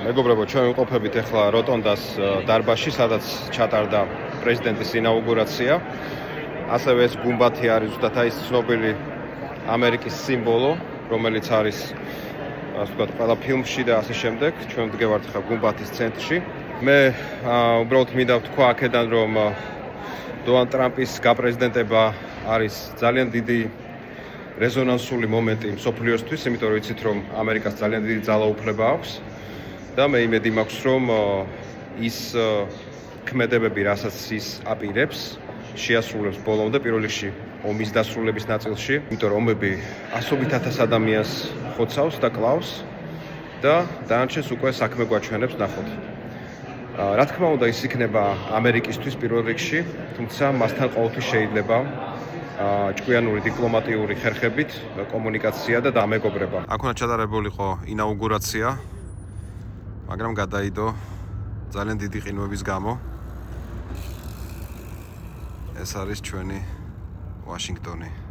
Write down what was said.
მეგობრებო, ჩვენ ვიმყოფებით ახლა როტონდას დარბაზში, სადაც ჩატარდა პრეზიდენტის ინაუგურაცია. ასევე ეს გუმბათი არის ზუსტად აი ეს ცნობილი ამერიკის სიმბოლო, რომელიც არის ასე ვთქვათ, ყველა ფილმში და ასე შემდეგ. ჩვენ ვდგევართ ხა გუმბათის ცენტრში. მე უბრალოდ მინდა ვთქვა აქედან, რომ დონალდ ტრამპის გაპრეზიდენტება არის ძალიან დიდი რეზონანსული მომენტი მსოფლიოსთვის, იმიტომ რომ იცით, რომ ამერიკას ძალიან დიდი ძალაუფლება აქვს და მე იმედი მაქვს, რომ ის ქმედებები, რასაც ის აპირებს, შეასრულებს ბოლომდე პირველ რიგში ომის დასრულების ნაწილში, იმიტომ რომ ომები ასობით ათას ადამიანს ხოცავს და კლავს და დანარჩენს უკვე საქმე გვაჩვენებს ნახოთ. რა თქმა უნდა, ის იქნება ამერიკისთვის პირველ რიგში, თუმცა მასთან ყოველთვის შეიძლება ჭკვიანური დიპლომატიური ხერხებით კომუნიკაცია და დამეგობრება. აქ უნდა ჩატარებულიყო ინაუგურაცია, მაგრამ გადაიდო ძალიან დიდი ყინვების გამო. ეს არის ჩვენი ვაშინგტონი.